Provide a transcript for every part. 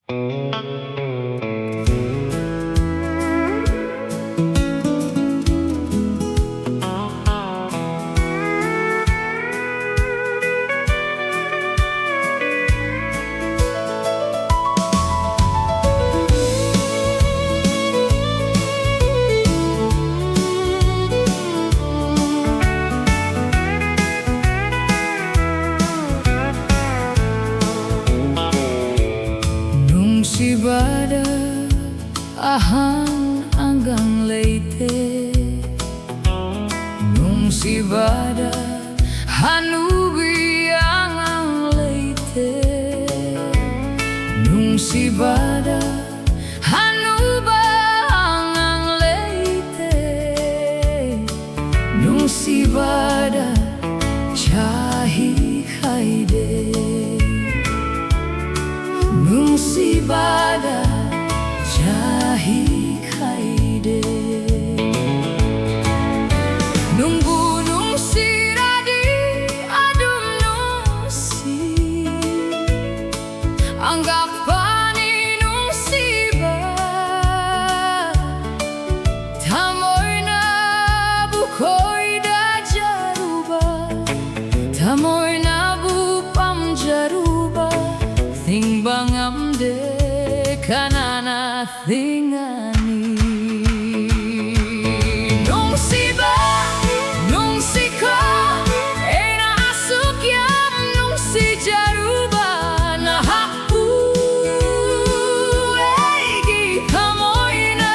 Nungsibada ahan anggang Meitei, Nungsibada hanubi anggang Meitei, Nungsibada hanuba anggang Meitei, Nungsibada Chahi Khaide, Nungsibada Chahi Khaide. Nung gunung siradi adum nungsi, anggap pani nungsiba, tamoy na bukoy da jaruba, tamoy na bupam jaruba, tingbang amde kanana thingani. Nungsiba, nungsika, ena asukyam nungsi jaruba na hapu, egi kamoyna,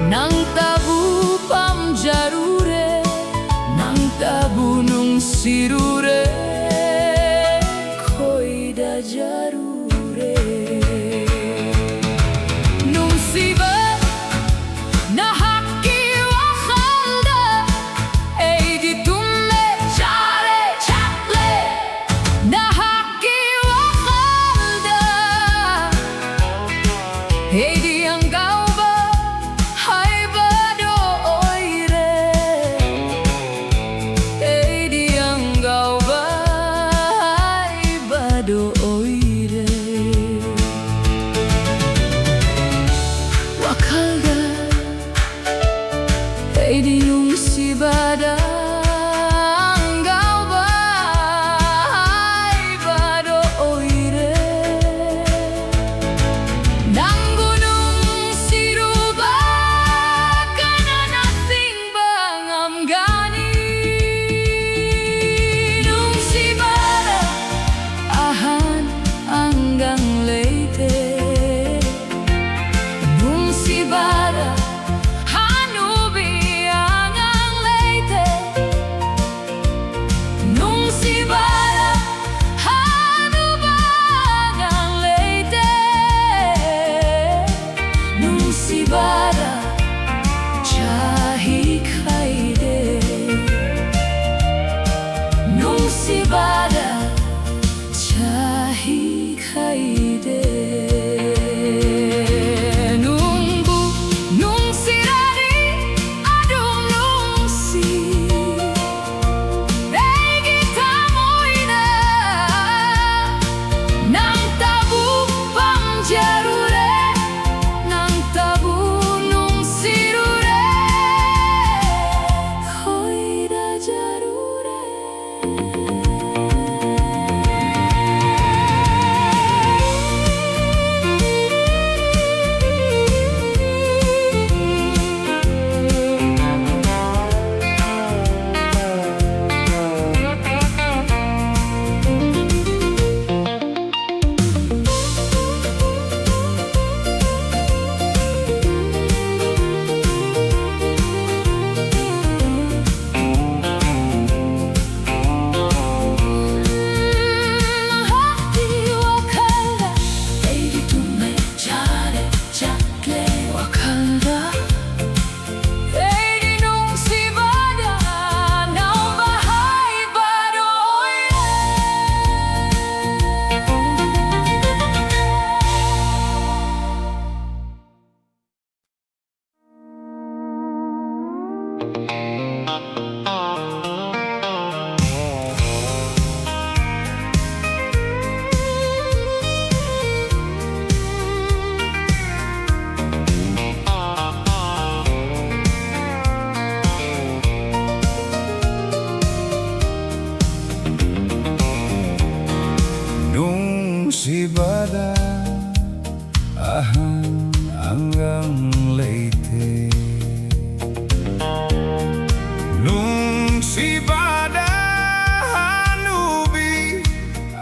nang tabu pam jarure, nang tabu nungsirure, koida jarure. Nungsiba na haki wakhalda, eidi tumme chare chaple, na haki wakhalda, eidi angauba haibado oire, eidi angauba haibado oire. Wakhalda eidi nungsibada angauba haibado oire, nang gunung siruba kanana tingbang amgani. Nungsibada ahan Nungsibada ahang hanggang Leyte. Nungsibada hanubi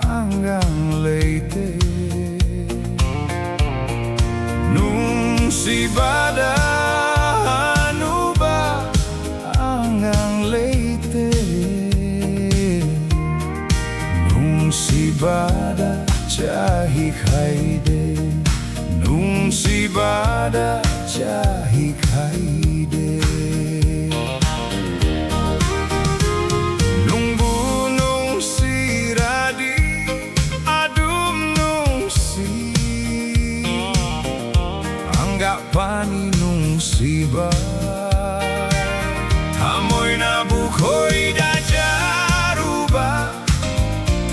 hanggang Leyte. Nungsibada hanuba hanggang Leyte. Nungsibada Chahi Khaide, Nungsibada Chahi Khaide. Nungbu nungsi radi adum nungsi, anggap pani nungsiba. Tamoy na bukoy da jaruba,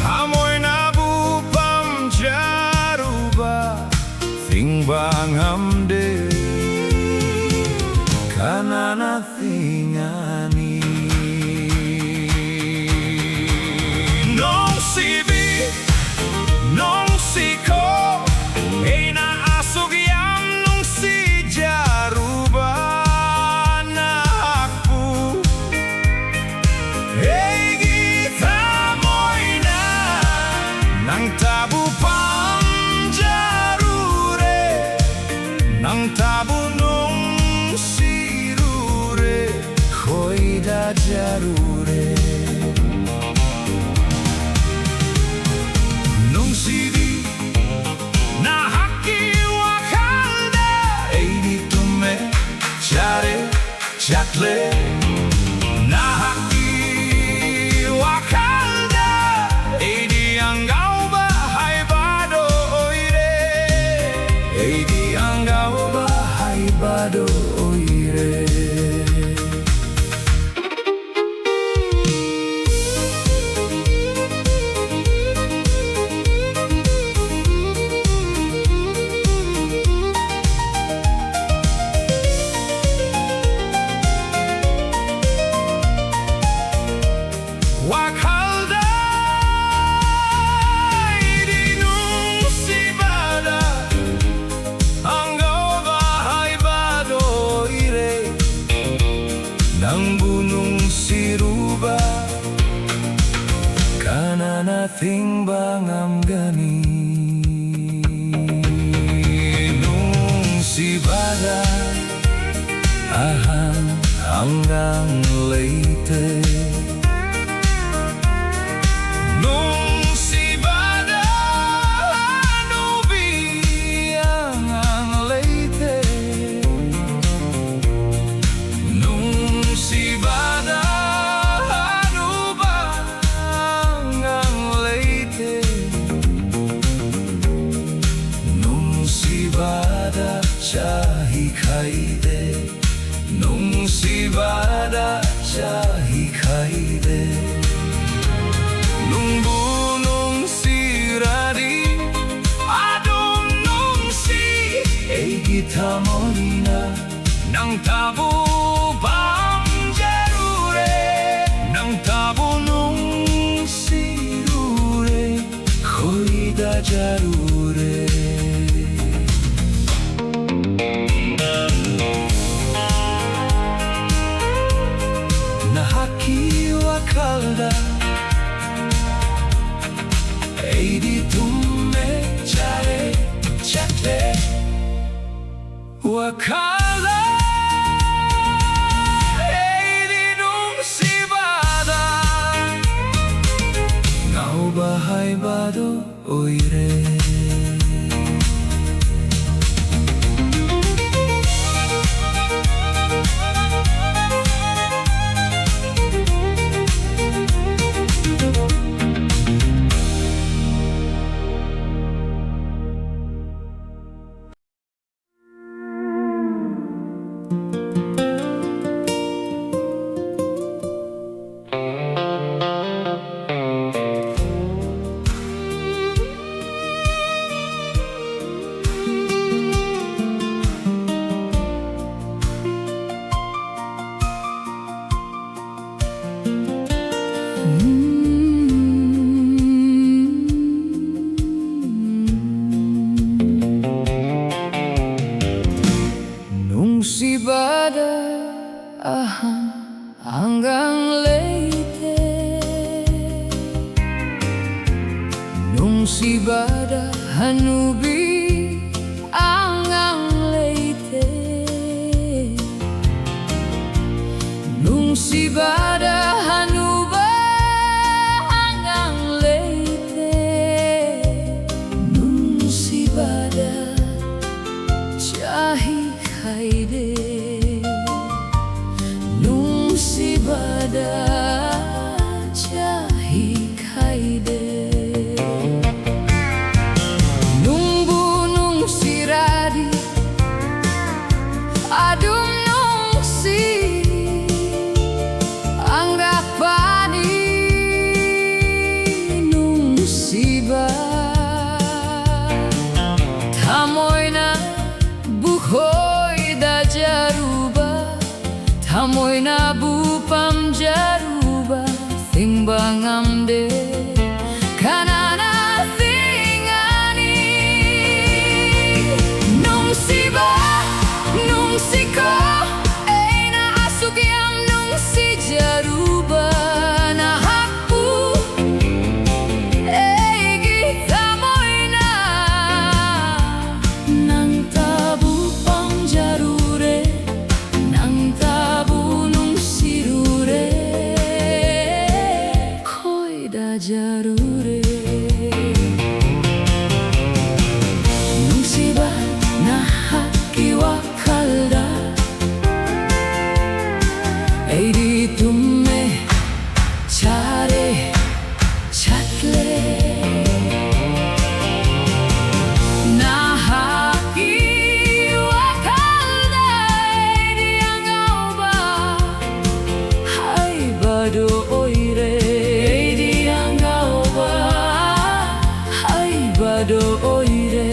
tamoy na bupam jaruba. Tingbang amde kanana thingani. Nong sibi, nong siko, eina asugyam nung si jaruba na akpu. Hey gita moina nang tabu pam jarure, nang tabu nung sirure, khoida jarure. Nung sidi na haki wakalda, eidi tume chare chatle. Na haki wakalda, eidi angau bahai bado oire, eidi angau bahai bado oire. Wakalda idi nungsibada angau bahai bado ire. Nang bunung siruba kanana tingbang amgani. Nungsibada ahang hanggang Leyte. Nungsibada hanubi hanggang Leyte. Nungsibada hanuba hanggang Leyte. Nungsibada Chahi Khaide, Nungsibada Chahi Khaide. Nungbu nungsi radi adum nungsi, gita moina nang tabu bam jarure, nang tabu nungsi rure, khoida jarure. Na haki wakalda, eidi tume chare chatle. Wakala eidi nungsibada ngau bahai bado oire. Nungsibada hanubi ang leite. Nungsibada hanuba ang leite. Nungsibada Chahi Khaide. Nungsibada Chahi Khaide. Adum nungsi anggap pani nungsiba tamoy na bukoy da jaruba tamoy na bupam jaruba timbang amde kanana tingani nungsiba Nungsiko ay naasok yang nungsi jaruba na hapu ay gitamoy na nang tabu pang jarure nang tabu nungsirure koy da jarure nungsiba na hakiwa kalda Eidi tumme chare chatle Nahaki wakalda Eidi angauba Hai bado oire Eidi angauba Hai bado oire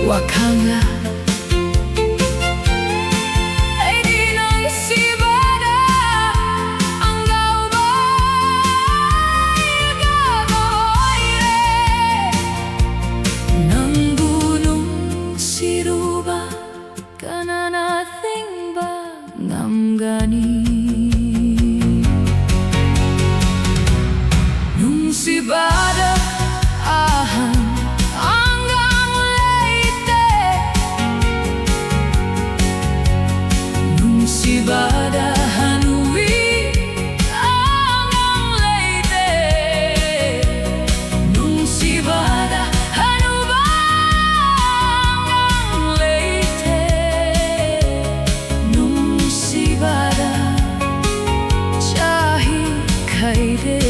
Wakanga Eidi Nungsibada Angau ba Igabo oire Nang gunung siruba Kanana thingba Ngamgani Nungsibada ahang Nungsibada hanui ang leite. Nungsibada hanuba ang leite. Nungsibada Chahi Khaide.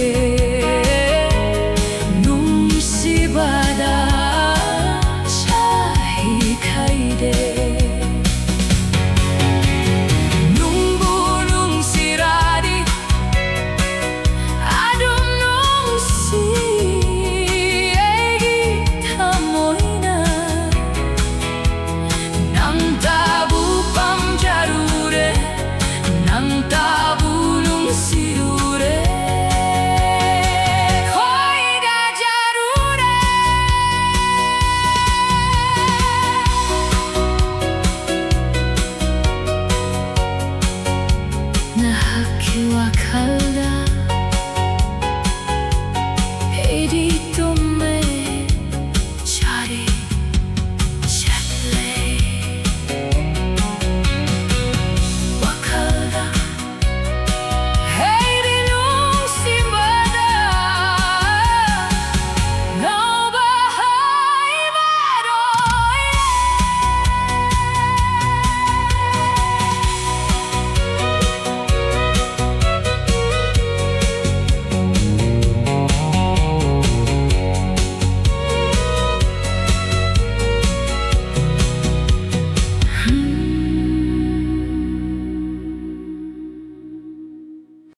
Nungsibada Chahi Khaide. Nahakiwa kal